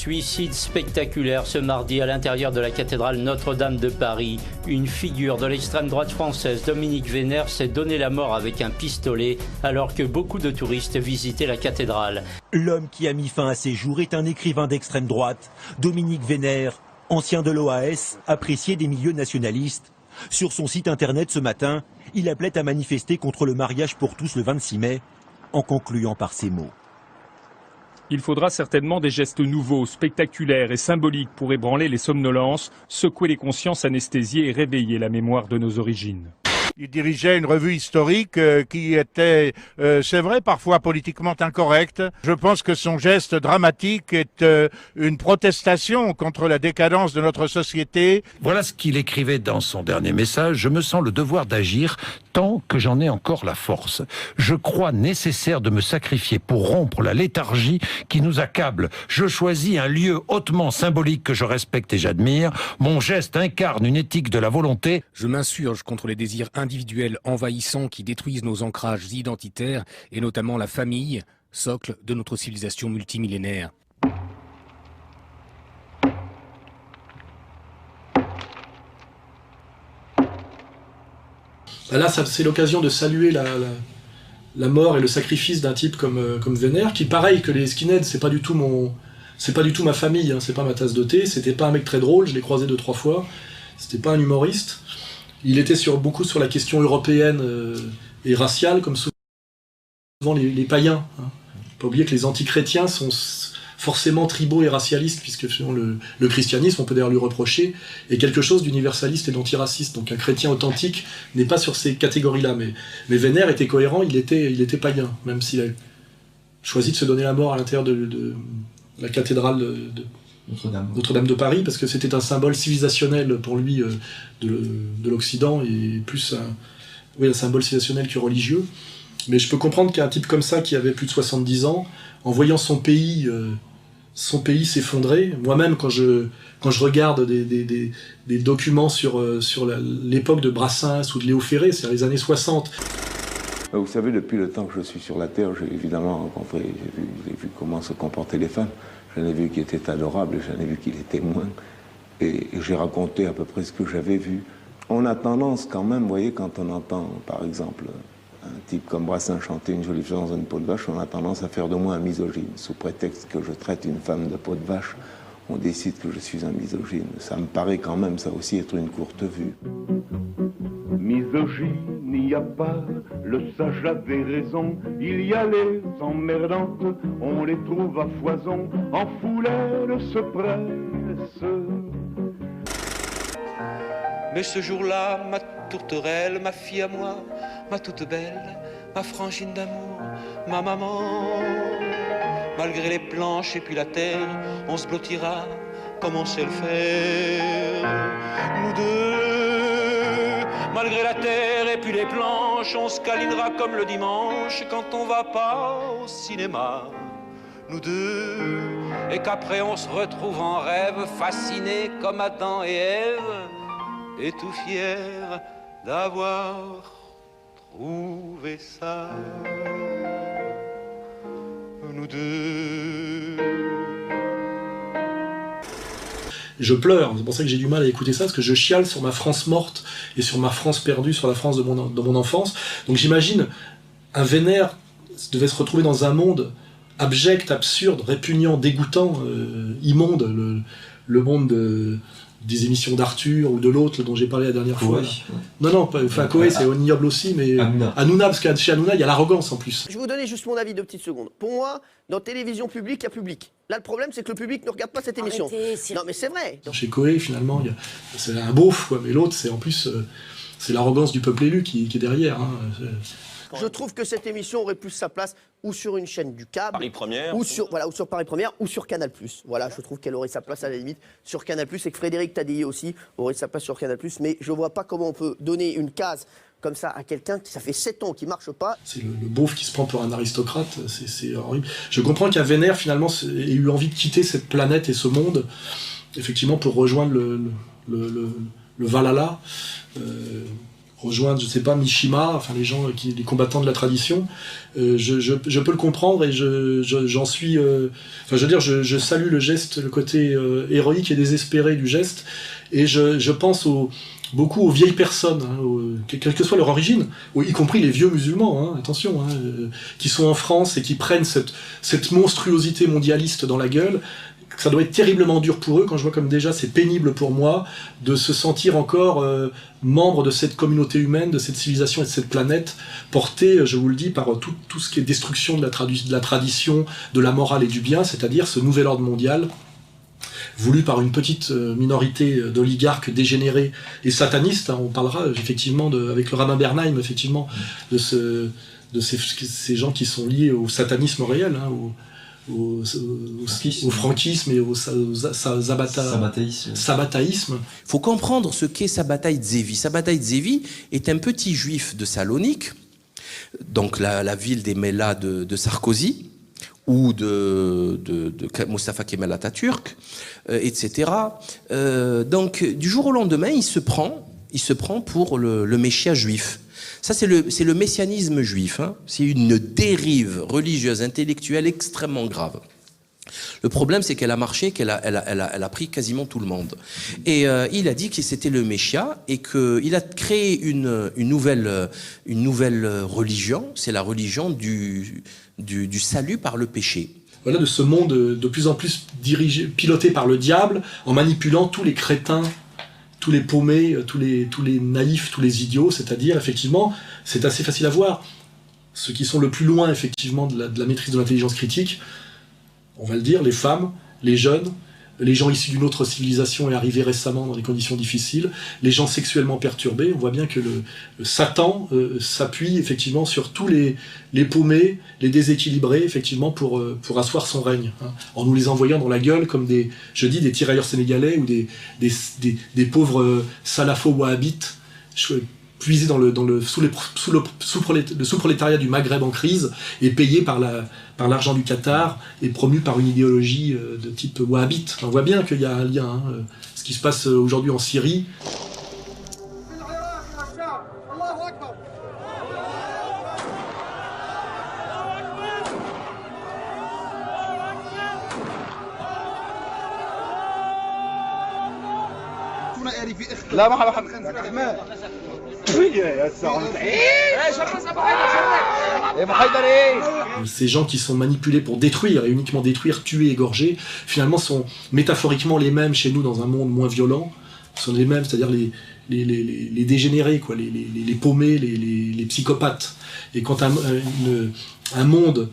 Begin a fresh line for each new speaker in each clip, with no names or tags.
Suicide spectaculaire ce mardi à l'intérieur de la cathédrale Notre-Dame de Paris. Une figure de l'extrême droite française, Dominique Vénère, s'est donné la mort avec un pistolet alors que beaucoup de touristes visitaient la cathédrale.
L'homme qui a mis fin à ses jours est un écrivain d'extrême droite, Dominique Vénère, ancien de l'OAS, apprécié des milieux nationalistes. Sur son site internet ce matin, il appelait à manifester contre le mariage pour tous le 26 mai, en concluant par ces mots.
Il faudra certainement des gestes nouveaux, spectaculaires et symboliques pour ébranler les somnolences, secouer les consciences anesthésiées et réveiller la mémoire de nos origines.
Il dirigeait une revue historique qui était, c'est vrai, parfois politiquement incorrecte. Je pense que son geste dramatique est une protestation contre la décadence de notre société.
Voilà ce qu'il écrivait dans son dernier message. Je me sens le devoir d'agir tant que j'en ai encore la force. Je crois nécessaire de me sacrifier pour rompre la léthargie qui nous accable. Je choisis un lieu hautement symbolique que je respecte et j'admire. Mon geste incarne une éthique de la volonté.
Je m'insurge contre les désirs individuels envahissants qui détruisent nos ancrages identitaires et notamment la famille, socle de notre civilisation multimillénaire.
Là, c'est l'occasion de saluer la mort et le sacrifice d'un type comme Vénère, qui, pareil que les skinheads, c'est pas du tout ma famille, hein, c'est pas ma tasse de thé, c'était pas un mec très drôle, je l'ai croisé 2-3 fois, c'était pas un humoriste. Il était beaucoup sur la question européenne et raciale, comme souvent les païens. Hein. Pas oublier que les antichrétiens sont forcément tribaux et racialistes, puisque selon le christianisme, on peut d'ailleurs lui reprocher, est quelque chose d'universaliste et d'antiraciste. Donc un chrétien authentique n'est pas sur ces catégories-là. Mais Vénère était cohérent, il était païen, même s'il a choisi de se donner la mort à l'intérieur de la cathédrale de Notre-Dame de Paris, parce que c'était un symbole civilisationnel pour lui de l'Occident, et plus un symbole civilisationnel que religieux. Mais je peux comprendre qu'un type comme ça, qui avait plus de 70 ans, en voyant son pays s'effondrer, moi-même quand je regarde des documents sur l'époque de Brassens ou de Léo Ferré, c'est-à-dire les années 60.
Vous savez, depuis le temps que je suis sur la Terre, j'ai évidemment rencontré, j'ai vu comment se comportaient les femmes. J'en ai vu qui étaient adorables, j'en ai vu qui l'étaient moins. Et j'ai raconté à peu près ce que j'avais vu. On a tendance quand même, vous voyez, quand on entend, par exemple, un type comme Brassens chanter une jolie chose dans une peau de vache, on a tendance à faire de moi un misogyne. Sous prétexte que je traite une femme de peau de vache, on décide que je suis un misogyne. Ça me paraît quand même, ça aussi, être une courte vue.
Misogyne, il n'y a pas, le sage avait raison. Il y a les emmerdantes, on les trouve à foison. En foule, elles se pressent.
Mais ce jour-là, ma tourterelle, ma fille à moi, ma toute belle, ma frangine d'amour, ma maman. Malgré les planches et puis la terre, on se blottira comme on sait le faire. Nous deux, malgré la terre et puis les planches, on se câlinera comme le dimanche quand on va pas au cinéma. Nous deux, et qu'après on se retrouve en rêve, fascinés comme Adam et Ève, et tout fiers d'avoir trouvé ça, nous deux.
Je pleure, c'est pour ça que j'ai du mal à écouter ça, parce que je chiale sur ma France morte et sur ma France perdue, sur la France de mon enfance. Donc j'imagine, un Vénère devait se retrouver dans un monde abject, absurde, répugnant, dégoûtant, immonde, le monde des émissions d'Arthur ou de l'autre dont j'ai parlé la dernière fois. Non, enfin Koé c'est ignoble aussi, mais Hanouna, parce que chez Hanouna il y a l'arrogance en plus.
Je vais vous donner juste mon avis 2 petites secondes. Pour moi, dans télévision publique, il y a public. Là le problème c'est que le public ne regarde pas cette émission. Non mais c'est vrai.
Chez Koé finalement, c'est un beauf, quoi, mais l'autre c'est en plus c'est l'arrogance du peuple élu qui est derrière. Hein.
Je trouve que cette émission aurait plus sa place ou sur une chaîne du câble,
Paris Première,
ou sur Paris Première, ou sur Canal+. Voilà, je trouve qu'elle aurait sa place à la limite sur Canal+, et que Frédéric Tadei aussi aurait sa place sur Canal+, mais je vois pas comment on peut donner une case comme ça à quelqu'un qui, ça fait 7 ans qu'il marche pas. C'est
le beauf qui se prend pour un aristocrate, c'est horrible. Je comprends qu'un Vénère, finalement, ait eu envie de quitter cette planète et ce monde, effectivement, pour rejoindre le Valhalla. rejoindre, je sais pas, Mishima, enfin les gens, les combattants de la tradition, je peux le comprendre et j'en suis... Enfin, je veux dire, je salue le geste, le côté héroïque et désespéré du geste, et je pense beaucoup aux vieilles personnes, hein, quelle que soit leur origine, y compris les vieux musulmans, hein, attention, hein, qui sont en France et qui prennent cette monstruosité mondialiste dans la gueule. Ça doit être terriblement dur pour eux, quand je vois comme déjà c'est pénible pour moi de se sentir encore membre de cette communauté humaine, de cette civilisation et de cette planète, portée, je vous le dis, par tout ce qui est destruction de la tradition, de la morale et du bien, c'est-à-dire ce nouvel ordre mondial, voulu par une petite minorité d'oligarques dégénérés et satanistes. Hein, on parlera effectivement, avec le rabbin Bernheim, effectivement, de ces gens qui sont liés au satanisme réel, hein, au franquisme et au sabbataïsme.
Il faut comprendre ce qu'est Sabbatai Zevi. Sabbatai Zevi est un petit juif de Salonique, donc la ville des Mellahs de Sarkozy, ou de Mustafa Kemal Atatürk, etc. Donc du jour au lendemain, il se prend pour le Messia juif. Ça, c'est le messianisme juif. Hein. C'est une dérive religieuse, intellectuelle extrêmement grave. Le problème, c'est qu'elle a marché, qu'elle a pris quasiment tout le monde. Et il a dit que c'était le Messia et qu'il a créé une nouvelle religion. C'est la religion du salut par le péché.
Voilà, de ce monde de plus en plus piloté par le diable, en manipulant tous les crétins, tous les paumés, tous les naïfs, tous les idiots, c'est-à-dire, effectivement, c'est assez facile à voir. Ceux qui sont le plus loin, effectivement, de la maîtrise de l'intelligence critique, on va le dire, les femmes, les jeunes, les gens issus d'une autre civilisation et arrivés récemment dans des conditions difficiles, les gens sexuellement perturbés. On voit bien que le Satan s'appuie effectivement sur tous les paumés, les déséquilibrés, effectivement, pour asseoir son règne, hein, en nous les envoyant dans la gueule comme des tirailleurs sénégalais ou des pauvres salafo-wahhabites puisés le sous-prolétariat du Maghreb en crise et payés par l'argent du Qatar et promus par une idéologie de type wahhabite. On voit bien qu'il y a un lien. Hein, ce qui se passe aujourd'hui en Syrie. Ces gens qui sont manipulés pour détruire, et uniquement détruire, tuer, égorger, finalement sont métaphoriquement les mêmes chez nous dans un monde moins violent, sont les mêmes, c'est-à-dire les dégénérés, quoi, les paumés, les psychopathes. Et quand un monde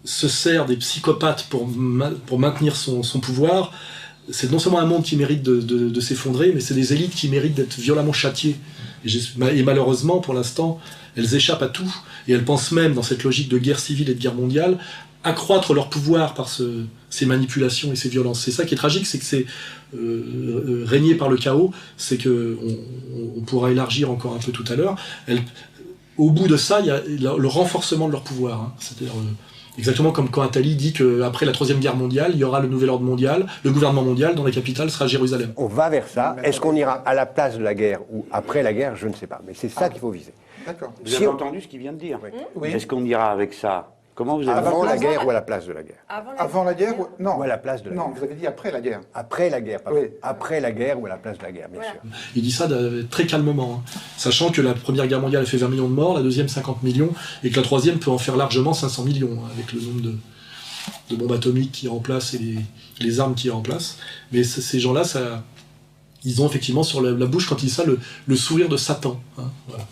se sert des psychopathes pour maintenir son pouvoir, c'est non seulement un monde qui mérite de s'effondrer, mais c'est des élites qui méritent d'être violemment châtiées. Et malheureusement, pour l'instant, elles échappent à tout, et elles pensent même, dans cette logique de guerre civile et de guerre mondiale, accroître leur pouvoir par ces manipulations et ces violences. C'est ça qui est tragique, c'est que c'est régné par le chaos, c'est qu'on pourra élargir encore un peu tout à l'heure. Au bout de ça, il y a le renforcement de leur pouvoir. Hein. C'est-à-dire, exactement comme quand Attali dit qu'après la Troisième Guerre mondiale, il y aura le nouvel ordre mondial, le gouvernement mondial, dont la capitale sera Jérusalem.
On va vers ça. Est-ce qu'on ira à la place de la guerre ou après la guerre? Je ne sais pas. Mais c'est ça qu'il faut viser.
D'accord. Vous avez entendu ce qu'il vient de dire? Oui. Est-ce qu'on ira avec ça? Comment vous avez
Avant la guerre ou à la place de la guerre?
Avant la guerre ou... Non.
Ou à la place de la guerre?
Non, vous avez dit après la guerre.
Après la guerre, pardon.
Oui.
Après la guerre ou à la place de la guerre, bien sûr.
Il dit ça très calmement, hein, sachant que la Première Guerre mondiale a fait 20 millions de morts, la deuxième 50 millions, et que la troisième peut en faire largement 500 millions, hein, avec le nombre de bombes atomiques qui est en place et les armes qui est en place. Mais ces gens-là, ils ont effectivement sur la bouche, quand ils disent ça, le sourire de Satan. Hein, voilà.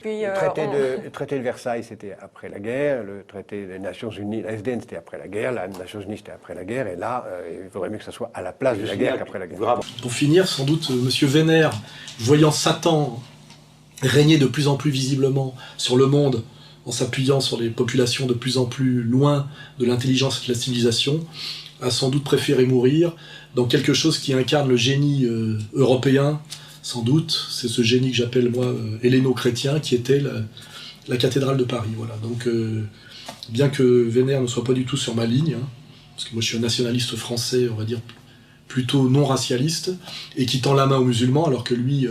Puis, le traité de Versailles, c'était après la guerre. Le traité des Nations Unies, la SDN, c'était après la guerre. La Nations Unies, c'était après la guerre. Et là, il faudrait mieux que ça soit à la place de la guerre qu'après la guerre.
Pour finir, sans doute, M. Wener, voyant Satan régner de plus en plus visiblement sur le monde, en s'appuyant sur les populations de plus en plus loin de l'intelligence et de la civilisation, a sans doute préféré mourir dans quelque chose qui incarne le génie européen. Sans doute, c'est ce génie que j'appelle, moi, helléno-chrétien, qui était la cathédrale de Paris. Voilà. Donc, bien que Wener ne soit pas du tout sur ma ligne, hein, parce que moi je suis un nationaliste français, on va dire, plutôt non racialiste, et qui tend la main aux musulmans, alors que lui,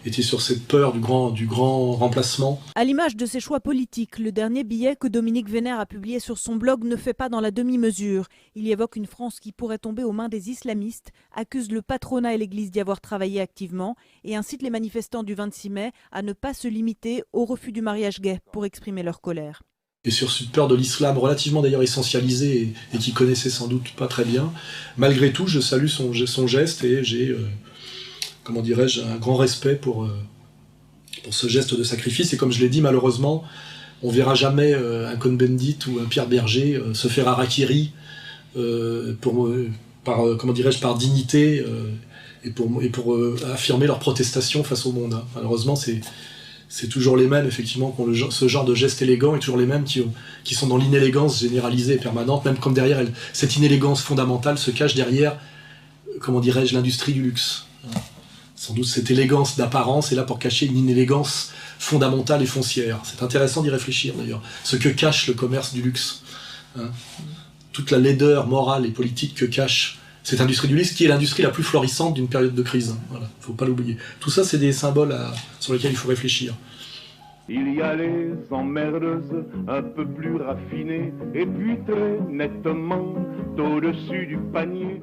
était sur cette peur du grand remplacement.
À l'image de ses choix politiques, le dernier billet que Dominique Vénère a publié sur son blog ne fait pas dans la demi-mesure. Il y évoque une France qui pourrait tomber aux mains des islamistes, accuse le patronat et l'Église d'y avoir travaillé activement et incite les manifestants du 26 mai à ne pas se limiter au refus du mariage gay pour exprimer leur colère.
Et sur cette peur de l'islam, relativement d'ailleurs essentialisée et qu'il connaissait sans doute pas très bien, malgré tout, je salue son geste et j'ai, comment dirais-je, un grand respect pour ce geste de sacrifice. Et comme je l'ai dit, malheureusement, on verra jamais un Cohn-Bendit ou un Pierre Berger se faire harakiri par dignité et pour affirmer leur protestation face au monde. Hein. Malheureusement, c'est toujours les mêmes, effectivement, qui ont ce genre de geste élégant, et toujours les mêmes qui sont dans l'inélégance généralisée et permanente, même comme derrière cette inélégance fondamentale se cache derrière, comment dirais-je, l'industrie du luxe. Sans doute cette élégance d'apparence est là pour cacher une inélégance fondamentale et foncière. C'est intéressant d'y réfléchir d'ailleurs, ce que cache le commerce du luxe. Hein. Toute la laideur morale et politique que cache cette industrie du luxe, qui est l'industrie la plus florissante d'une période de crise. Voilà, faut pas l'oublier. Tout ça, c'est des symboles sur lesquels il faut réfléchir.
Il y a les emmerdeuses un peu plus raffinées, et puis très nettement, au-dessus du panier.